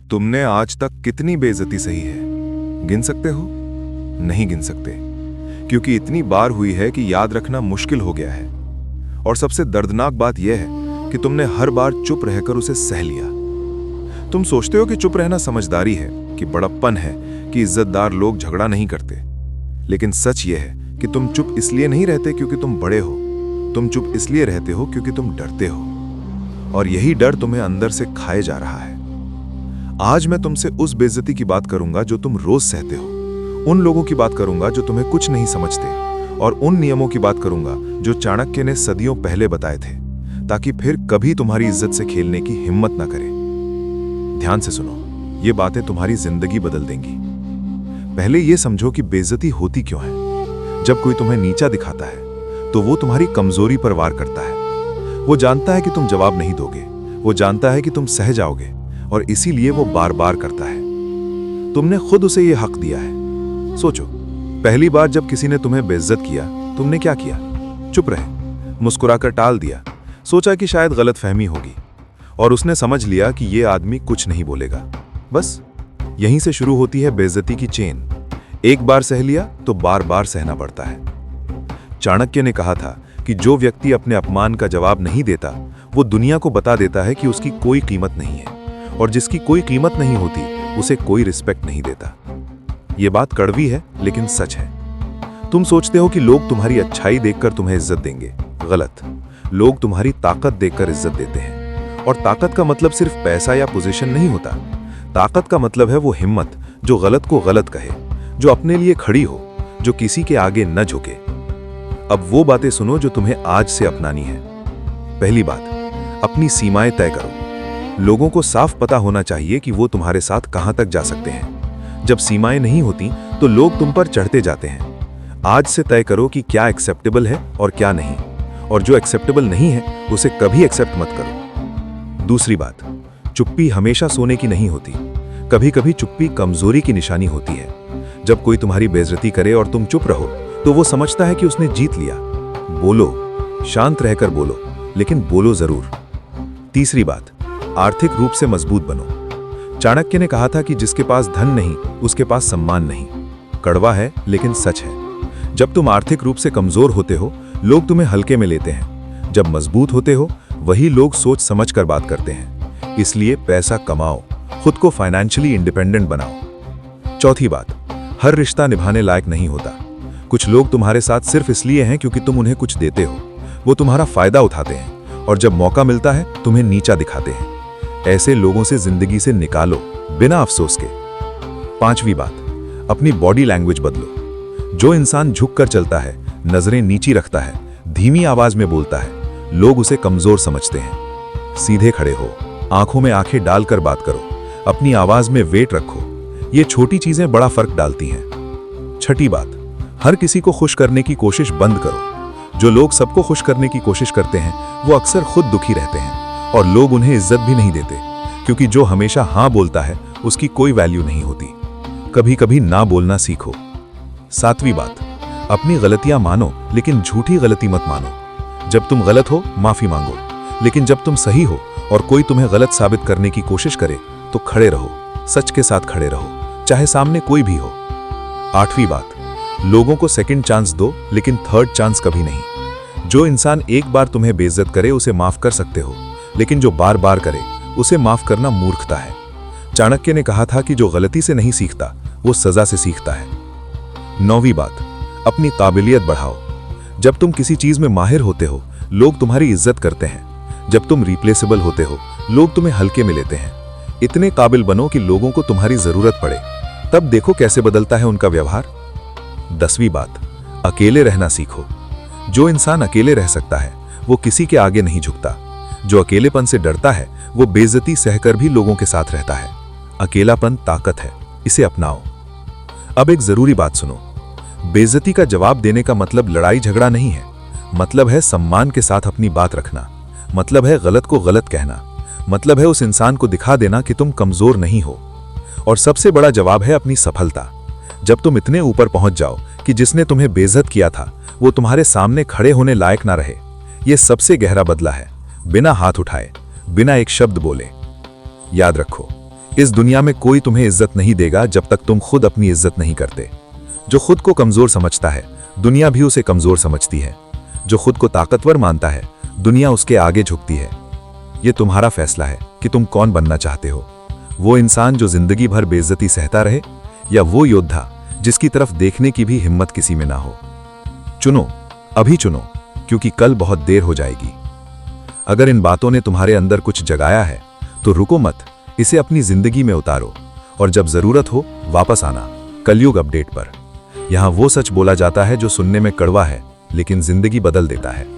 तुमने आज तक कितनी बेइज्जती सही है? गिन सकते हो? नहीं गिन सकते, क्योंकि इतनी बार हुई है कि याद रखना मुश्किल हो गया है। और सबसे दर्दनाक बात यह है कि तुमने हर बार चुप रहकर उसे सह लिया। तुम सोचते हो कि चुप रहना समझदारी है, कि बड़प्पन है, कि इज्जतदार लोग झगड़ा नहीं करते। लेकिन सच यह है कि तुम चुप इसलिए नहीं रहते क्योंकि तुम बड़े हो, तुम चुप इसलिए रहते हो क्योंकि तुम डरते हो। और यही डर तुम्हें अंदर से खाए जा रहा है। आज मैं तुमसे उस बेइज्जती की बात करूंगा जो तुम रोज सहते हो, उन लोगों की बात करूंगा जो तुम्हें कुछ नहीं समझते, और उन नियमों की बात करूंगा जो चाणक्य ने सदियों पहले बताए थे, ताकि फिर कभी तुम्हारी इज्जत से खेलने की हिम्मत ना करें। ध्यान से सुनो, ये बातें तुम्हारी जिंदगी बदल देंगी। पहले ये समझो कि बेइज्जती होती क्यों है। जब कोई तुम्हें नीचा दिखाता है तो वो तुम्हारी कमजोरी पर वार करता है। वो जानता है कि तुम जवाब नहीं दोगे, वो जानता है कि तुम सह जाओगे, और इसीलिए वो बार बार करता है। तुमने खुद उसे ये हक दिया है। सोचो, पहली बार जब किसी ने तुम्हें बेइज्जत किया, तुमने क्या किया? चुप रहे, मुस्कुराकर टाल दिया, सोचा कि शायद गलतफहमी होगी, और उसने समझ लिया कि ये आदमी कुछ नहीं बोलेगा। बस यहीं से शुरू होती है बेइज्जती की चेन। एक बार सह लिया तो बार बार सहना पड़ता है। चाणक्य ने कहा था कि जो व्यक्ति अपने अपमान का जवाब नहीं देता, वो दुनिया को बता देता है कि उसकी कोई कीमत नहीं है, और जिसकी कोई कीमत नहीं होती उसे कोई रिस्पेक्ट नहीं देता। ये बात कड़वी है लेकिन सच है। तुम सोचते हो कि लोग तुम्हारी अच्छाई देखकर तुम्हें इज्जत देंगे। गलत। लोग तुम्हारी ताकत देखकर इज्जत देते हैं, और ताकत का मतलब सिर्फ पैसा या पोजीशन नहीं होता। ताकत का मतलब है वो हिम्मत जो गलत को गलत कहे, जो अपने लिए खड़ी हो, जो किसी के आगे न झुके। अब वो बातें सुनो जो तुम्हें आज से अपनानी है। पहली बात, अपनी सीमाएं तय करो। लोगों को साफ पता होना चाहिए कि वो तुम्हारे साथ कहां तक जा सकते हैं। जब सीमाएं नहीं होती तो लोग तुम पर चढ़ते जाते हैं। आज से तय करो कि क्या एक्सेप्टेबल है और क्या नहीं, और जो एक्सेप्टेबल नहीं है उसे कभी एक्सेप्ट मत करो। दूसरी बात, चुप्पी हमेशा सोने की नहीं होती। कभी कभी चुप्पी कमजोरी की निशानी होती है। जब कोई तुम्हारी बेइज्जती करे और तुम चुप रहो तो वो समझता है कि उसने जीत लिया। बोलो, शांत रहकर बोलो, लेकिन बोलो जरूर। तीसरी बात, आर्थिक रूप से मजबूत बनो। चाणक्य ने कहा था कि जिसके पास धन नहीं उसके पास सम्मान नहीं। कड़वा है लेकिन सच है। जब तुम आर्थिक रूप से कमजोर होते हो, लोग तुम्हें हल्के में लेते हैं। जब मजबूत होते हो, वही लोग सोच समझ कर बात करते हैं। इसलिए पैसा कमाओ, खुद को फाइनेंशियली इंडिपेंडेंट बनाओ। चौथी बात, हर रिश्ता निभाने लायक नहीं होता। कुछ लोग तुम्हारे साथ सिर्फ इसलिए हैं क्योंकि तुम उन्हें कुछ देते हो। वो तुम्हारा फायदा उठाते हैं, और जब मौका मिलता है तुम्हें नीचा दिखाते हैं। ऐसे लोगों से जिंदगी से निकालो, बिना अफसोस के। पांचवी बात, अपनी बॉडी लैंग्वेज बदलो। जो इंसान झुककर चलता है, नजरें नीची रखता है, धीमी आवाज में बोलता है, लोग उसे कमजोर समझते हैं। सीधे खड़े हो, आंखों में आंखें डालकर बात करो, अपनी आवाज में वेट रखो। ये छोटी चीजें बड़ा फर्क डालती हैं। छठी बात, हर किसी को खुश करने की कोशिश बंद करो। जो लोग सबको खुश करने की कोशिश करते हैं वो अक्सर खुद दुखी रहते हैं, और लोग उन्हें इज्जत भी नहीं देते, क्योंकि जो हमेशा हाँ बोलता है उसकी कोई वैल्यू नहीं होती। कभी कभी ना बोलना सीखो। सातवीं बात, अपनी गलतियां मानो लेकिन झूठी गलती मत मानो। जब तुम गलत हो माफी मांगो, लेकिन जब तुम सही हो और कोई तुम्हें गलत साबित करने की कोशिश करे तो खड़े रहो, सच के साथ खड़े रहो, चाहे सामने कोई भी हो। आठवीं बात, लोगों को सेकंड चांस दो लेकिन थर्ड चांस कभी नहीं। जो इंसान एक बार तुम्हें बेइज्जत करे उसे माफ कर सकते हो, लेकिन जो बार बार करे उसे माफ करना मूर्खता है। चाणक्य ने कहा था कि जो गलती से नहीं सीखता वो सजा से सीखता है। नौवीं बात, अपनी काबिलियत बढ़ाओ। जब तुम किसी चीज में माहिर होते हो, लोग तुम्हारी इज्जत करते हैं। जब तुम रिप्लेसेबल होते हो, लोग तुम्हें हल्के में लेते हैं। इतने काबिल बनो कि लोगों को तुम्हारी जरूरत पड़े, तब देखो कैसे बदलता है उनका व्यवहार। 10वीं बात, अकेले रहना सीखो। जो इंसान अकेले रह सकता है वो किसी के आगे नहीं झुकता। जो अकेलेपन से डरता है वो बेइज्जती सहकर भी लोगों के साथ रहता है। अकेलापन ताकत है, इसे अपनाओ। अब एक जरूरी बात सुनो, बेइज्जती का जवाब देने का मतलब लड़ाई झगड़ा नहीं है। मतलब है सम्मान के साथ अपनी बात रखना। मतलब है गलत को गलत कहना। मतलब है उस इंसान को दिखा देना कि तुम कमजोर नहीं हो। और सबसे बड़ा जवाब है अपनी सफलता। जब तुम इतने ऊपर पहुंच जाओ कि जिसने तुम्हें बेइज्जत किया था वो तुम्हारे सामने खड़े होने लायक ना रहे, यह सबसे गहरा बदला है। बिना हाथ उठाए, बिना एक शब्द बोले। याद रखो, इस दुनिया में कोई तुम्हें इज्जत नहीं देगा जब तक तुम खुद अपनी इज्जत नहीं करते। जो खुद को कमजोर समझता है, दुनिया भी उसे कमजोर समझती है। जो खुद को ताकतवर मानता है, दुनिया उसके आगे झुकती है। यह तुम्हारा फैसला है कि तुम कौन बनना चाहते हो। वो इंसान जो जिंदगी भर बेइज्जती सहता रहे, या वो योद्धा जिसकी तरफ देखने की भी हिम्मत किसी में ना हो। चुनो, अभी चुनो, क्योंकि कल बहुत देर हो जाएगी। अगर इन बातों ने तुम्हारे अंदर कुछ जगाया है तो रुको मत, इसे अपनी जिंदगी में उतारो और जब जरूरत हो वापस आना। कलयुग अपडेट पर। यहां वो सच बोला जाता है जो सुनने में कड़वा है लेकिन जिंदगी बदल देता है।